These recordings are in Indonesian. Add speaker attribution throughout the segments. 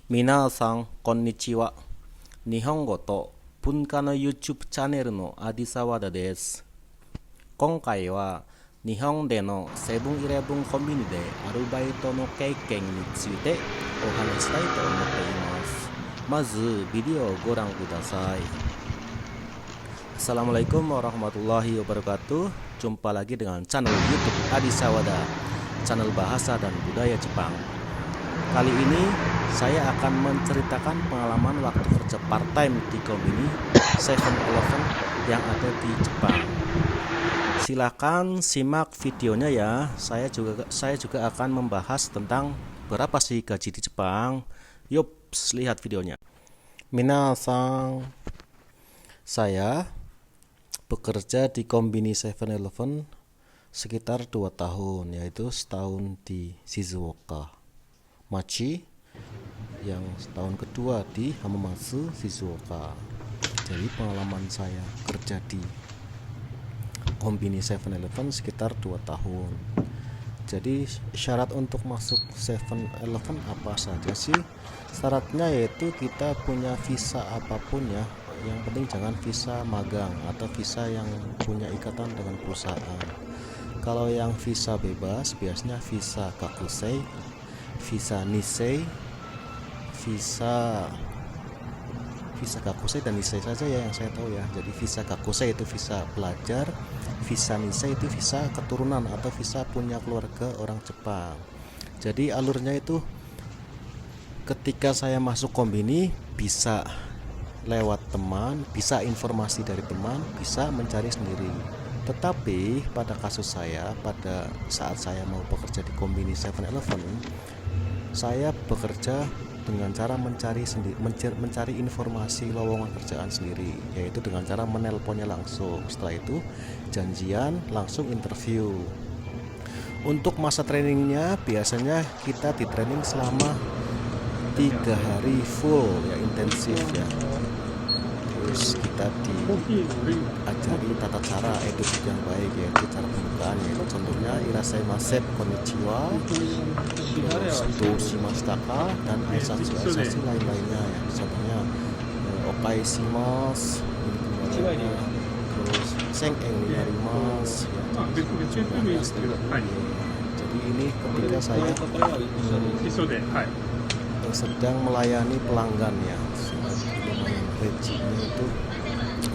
Speaker 1: Minasan konnichiwa. Nihongo to bunka no YouTube チャンネルのアディサワダです。今回は日本でのセブンイレブンコンビニでアルバイトの経験についてお話ししたいと思っています。まずビデオをご覧ください。Assalamualaikum warahmatullahi wabarakatuh. Jumpa lagi dengan channel YouTube Adi Sawada, channel bahasa dan budaya Jepang. Kali ini saya akan menceritakan pengalaman waktu kerja part-time di kombini 7-Eleven yang ada di Jepang. Silakan simak videonya ya. Saya juga akan membahas tentang berapa sih gaji di Jepang. Yups, lihat videonya. Minasan, saya bekerja di kombini 7-Eleven sekitar 2 tahun, yaitu setahun di Shizuoka Machi, yang setahun kedua di Hamamatsu, Shizuoka. Jadi pengalaman saya kerja di kombini 7-Eleven sekitar 2 tahun. Jadi syarat untuk masuk 7-Eleven apa saja sih? Syaratnya yaitu kita punya visa apapun ya. Yang penting jangan visa magang atau visa yang punya ikatan dengan perusahaan. Kalau yang visa bebas biasanya visa kakusei, visa nisei, visa kakusei dan nisei saja ya yang saya tahu ya. Jadi visa kakusei itu visa pelajar, visa nisei itu visa keturunan atau visa punya keluarga orang Jepang. Jadi alurnya itu ketika saya masuk kombini bisa lewat teman, bisa informasi dari teman, bisa mencari sendiri. Tetapi pada kasus saya, pada saat saya mau bekerja di kombini 7-Eleven, saya bekerja dengan cara mencari informasi lowongan kerjaan sendiri, yaitu dengan cara menelponnya langsung. Setelah itu janjian langsung interview. Untuk masa trainingnya biasanya kita di training selama 3 hari full ya, intensif ya. Terus kita diajari tata cara edukasi yang baik, yaitu cara pembukaan, yaitu contohnya irasaimasen, konnichiwa, terus doshimashita ka, dan aisatsu lain-lainnya ya. Contohnya okai shimasu, terus sengeng narimasu ya. Jadi ini ketika saya sedang melayani pelanggan ya, lumayan rejinya itu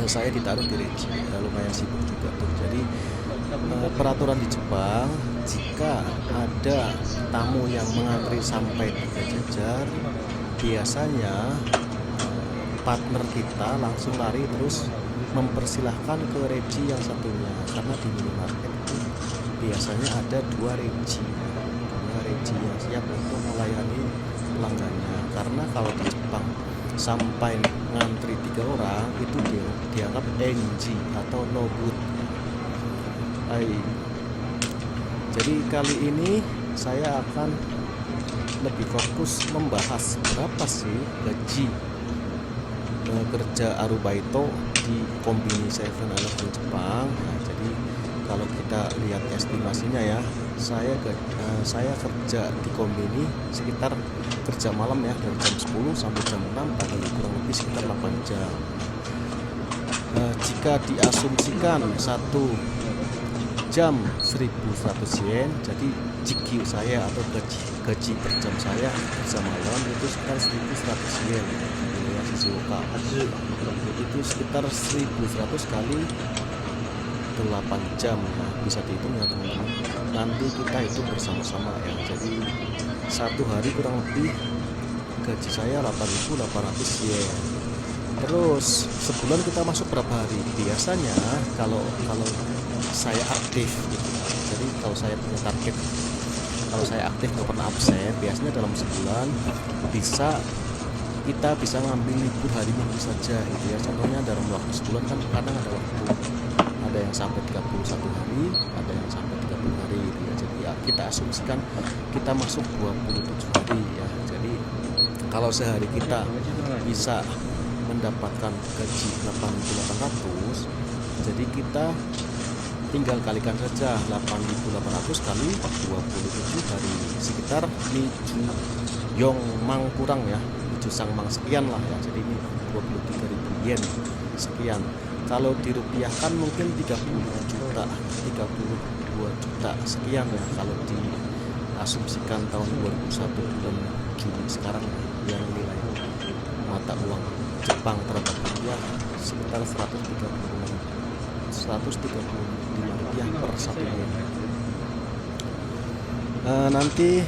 Speaker 1: saya ditaruh di reji, lumayan sibuk juga tuh. Jadi peraturan di Jepang, jika ada tamu yang mengantri sampai 3 jejer, biasanya partner kita langsung lari terus mempersilahkan ke reji yang satunya, karena di minimarket itu biasanya ada 2 reji yang siap untuk melayani pelanggannya. Karena kalau di Jepang sampai ngantri 3 orang itu dianggap NG atau no good. Jadi kali ini saya akan lebih fokus membahas berapa sih gaji kerja arubaito di kombini 7-Eleven Jepang. Nah, jadi kalau kita lihat estimasinya ya, saya kerja di kombini sekitar kerja malam ya, dari jam 10 sampai jam 6 pagi, kurang lebih sekitar 8 jam. Jika diasumsikan 1 jam 1.100 yen, jadi jikyu saya atau gaji per jam saya kerja malam itu sekitar 1.100 yen ya, Shizuoka. Itu sekitar 1.100 kali 8 jam ya, bisa dihitung ya teman-teman. Nanti kita hitung bersama-sama ya. Jadi 1 hari kurang lebih gaji saya 8.800 yen. Terus sebulan kita masuk berapa hari? Biasanya kalau saya aktif gitu. Jadi kalau saya punya target, kalau saya aktif nggak pernah absen, biasanya dalam sebulan kita bisa ngambil libur hari Minggu saja gitu ya. Contohnya dalam waktu sebulan kan kadang ada waktu, ada yang sampai 31 hari, ada yang sampai 30 hari gitu ya. Jadi ya kita asumsikan kita masuk 27 hari ya. Jadi kalau sehari kita bisa mendapatkan gaji 8.800, jadi kita tinggal kalikan saja 8.800 kali 27 hari, sekitar 7 yong mang kurang ya, sangmang sekian lah ya. Jadi ini 23.000 yen sekian. Kalau dirupiahkan mungkin 32 juta sekian ya, kalau diasumsikan tahun 2001 bulan Juni sekarang yang nilai mata uang Jepang terhadap rupiah sekitar 135 rupiah per 1 yen. Nanti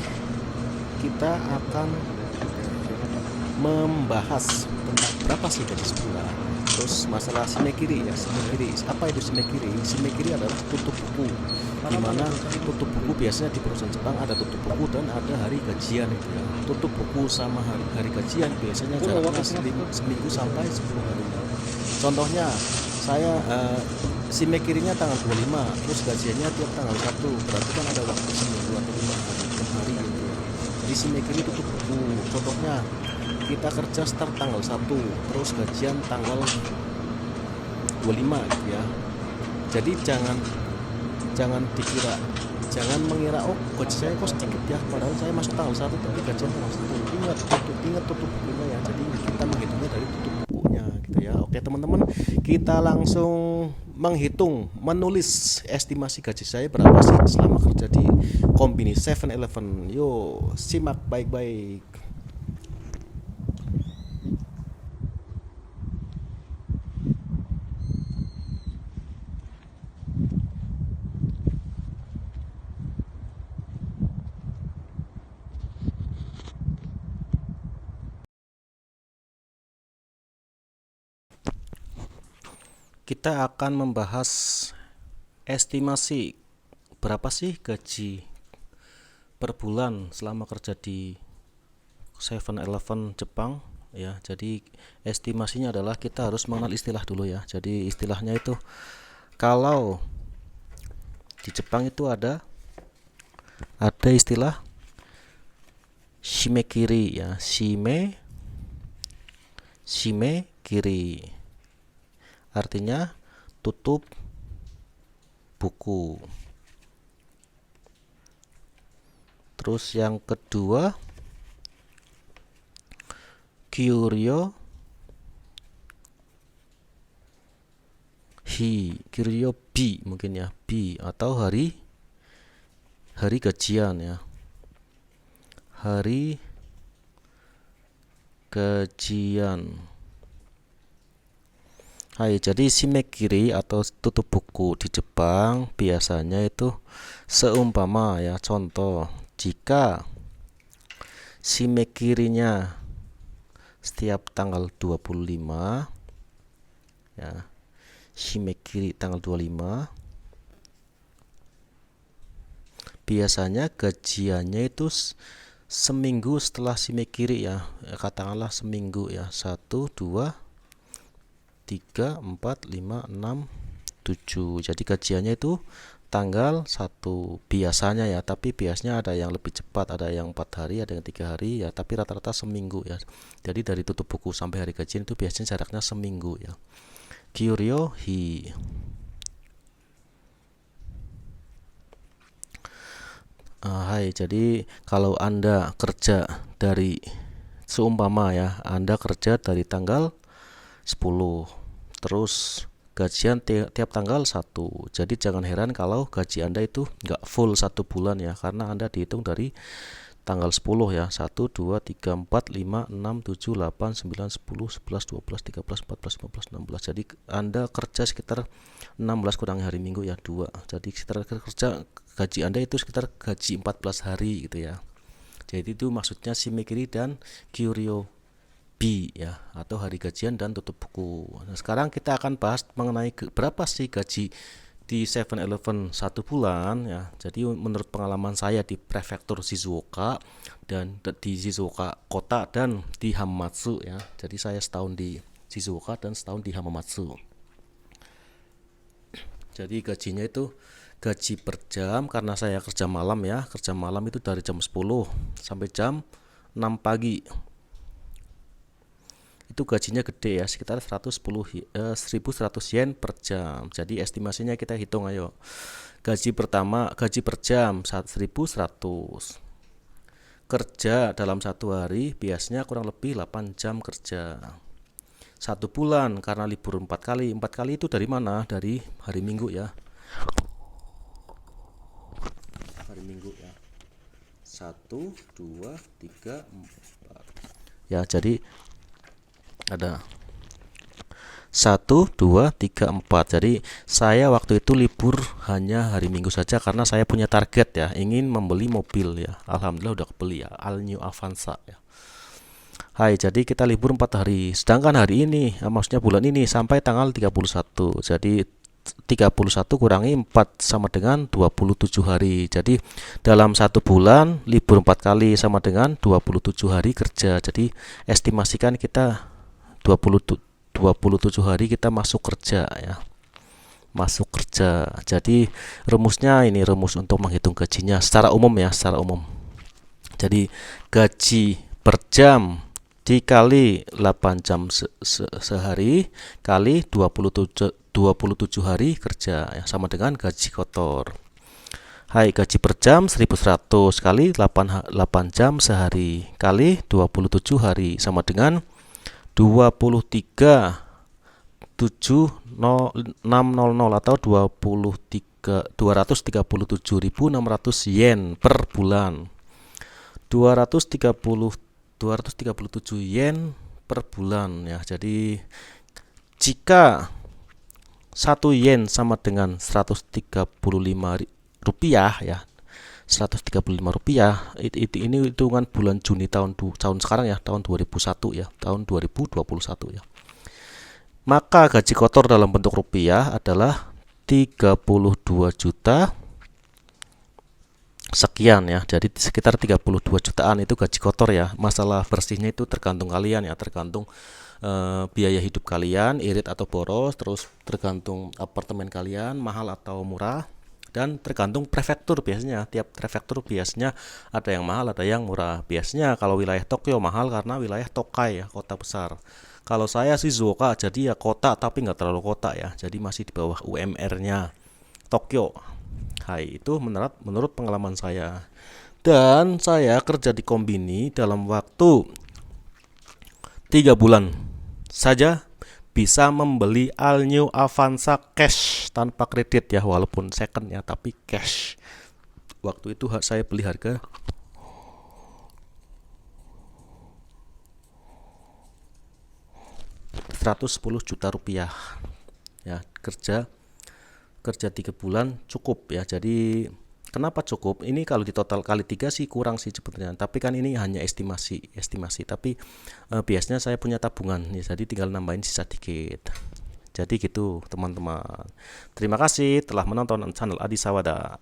Speaker 1: kita akan membahas tentang berapa sih gaji sebulan. Terus masalah shimekiri ya, shimekiri. Apa itu shimekiri? Shimekiri adalah tutup buku. Di mana tutup buku biasanya di perusahaan Jepang ada tutup buku dan ada hari gajian itu ya. Tutup buku sama hari gajian biasanya jaraknya seminggu sampai 10 hari. Contohnya saya shimekirinya tanggal 25, terus gajiannya tiap tanggal 1. Berarti kan ada waktu seminggu atau 5 hari, 6 hari gitu ya. Jadi shimekiri tutup buku. Contohnya kita kerja start tanggal 1, terus gajian tanggal 25 gitu ya. Jadi jangan mengira oh gaji saya kok sedikit ya, padahal saya masuk tanggal 1 tapi gajian tanggal 1. Ingat tutup bukunya ya. Jadi kita menghitungnya dari tutup bukunya gitu ya. Oke teman-teman, kita langsung menulis estimasi gaji saya berapa sih selama kerja di Konbini 7-Eleven. Yuk simak baik-baik. Kita akan membahas estimasi berapa sih gaji per bulan selama kerja di 7-Eleven Jepang ya. Jadi estimasinya adalah kita harus mengenal istilah dulu ya. Jadi istilahnya itu kalau di Jepang itu ada istilah shimekiri ya, shimekiri artinya tutup buku. Terus yang kedua kyuryo bi mungkin ya, bi atau hari gajian ya. Hari gajian. Hai, jadi shimekiri atau tutup buku di Jepang biasanya itu seumpama ya, contoh jika shimekirinya setiap tanggal 25 ya, shimekiri tanggal 25, biasanya gajiannya itu seminggu setelah shimekiri ya, katakanlah seminggu ya, 1, 2, 3, 4, 5, 6, 7. Jadi gajiannya itu tanggal 1 biasanya ya, tapi biasanya ada yang lebih cepat, ada yang 4 hari, ada yang 3 hari ya, tapi rata-rata seminggu ya. Jadi dari tutup buku sampai hari gajian itu biasanya jaraknya seminggu ya. Kyuryo hi. Hai, jadi kalau Anda kerja dari seumpama ya, Anda kerja dari tanggal 10, terus gajian tiap tanggal 1. Jadi jangan heran kalau gaji Anda itu nggak full 1 bulan ya, karena Anda dihitung dari tanggal 10 ya. 1, 2, 3, 4, 5, 6, 7, 8, 9, 10, 11, 12, 13, 14, 15, 16. Jadi Anda kerja sekitar 16 kurang hari Minggu ya, 2. Jadi sekitar kerja gaji Anda itu sekitar gaji 14 hari gitu ya. Jadi itu maksudnya shimekiri dan kyuryo bi ya, atau hari gajian dan tutup buku. Nah, sekarang kita akan bahas mengenai berapa sih gaji di 7-Eleven 1 bulan ya. Jadi menurut pengalaman saya di prefektur Shizuoka dan di Shizuoka kota dan di Hamamatsu ya. Jadi saya setahun di Shizuoka dan setahun di Hamamatsu. Jadi gajinya itu gaji per jam, karena saya kerja malam ya. Kerja malam itu dari jam 10 sampai jam 6 pagi. Itu gajinya gede ya, sekitar 1.100 yen per jam. Jadi estimasinya kita hitung, ayo. Gaji per jam 1.100. kerja dalam satu hari biasanya kurang lebih 8 jam kerja. 1 bulan karena libur 4 kali. 4 kali itu dari mana? Dari hari Minggu ya. Hari Minggu ya. 1, 2, 3, 4. Ya, jadi ada 1, 2, 3, 4. Jadi saya waktu itu libur hanya hari Minggu saja karena saya punya target ya, ingin membeli mobil ya. Alhamdulillah udah kebeli ya, All New Avanza ya. Hai, jadi kita libur 4 hari. Sedangkan hari ini, maksudnya bulan ini sampai tanggal 31. Jadi 31 kurangi 4 sama dengan 27 hari. Jadi dalam 1 bulan libur 4 kali sama dengan 27 hari kerja. Jadi estimasikan kita 27 hari kita masuk kerja ya. Masuk kerja. Jadi rumusnya ini rumus untuk menghitung gajinya secara umum ya, secara umum. Jadi gaji per jam dikali 8 jam sehari kali 27 hari kerja ya, sama dengan gaji kotor. Hai, gaji per jam 1100 kali 8 jam sehari kali 27 hari sama dengan 23.600 atau 237.600 yen per bulan. 237 yen per bulan ya. Jadi jika 1 yen sama dengan 135 rupiah ya, 135 rupiah ini hitungan bulan Juni tahun sekarang ya, tahun 2001 ya, tahun 2021 ya. Maka gaji kotor dalam bentuk rupiah adalah 32 juta sekian ya. Jadi sekitar 32 jutaan itu gaji kotor ya. Masalah bersihnya itu tergantung kalian ya, tergantung biaya hidup kalian, irit atau boros, terus tergantung apartemen kalian mahal atau murah, dan tergantung prefektur. Biasanya tiap prefektur biasanya ada yang mahal, ada yang murah. Biasanya kalau wilayah Tokyo mahal karena wilayah Tokai ya, kota besar. Kalau saya sih Shizuoka, jadi ya kota tapi nggak terlalu kota ya, jadi masih di bawah UMR-nya Tokyo. Hai, itu menurut pengalaman saya. Dan saya kerja di kombini dalam waktu 3 bulan saja bisa membeli All New Avanza cash tanpa kredit ya, walaupun second ya, tapi cash. Waktu itu saya beli harga 110 juta rupiah ya. Kerja 3 bulan cukup ya. Jadi kenapa cukup? Ini kalau di total kali 3 sih kurang sih sebetulnya. Tapi kan ini hanya estimasi. Tapi biasanya saya punya tabungan ya, jadi tinggal nambahin sisa dikit. Jadi gitu teman-teman. Terima kasih telah menonton channel Adi Sawada.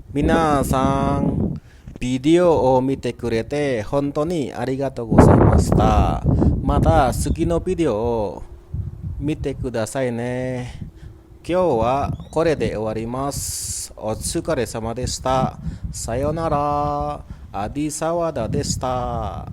Speaker 1: Minasan, videoを見てくれて本当にありがとうございました。また次のビデオを見てくださいね。今日はこれで終わります。お疲れ様でした。さよなら。アディサワダでした。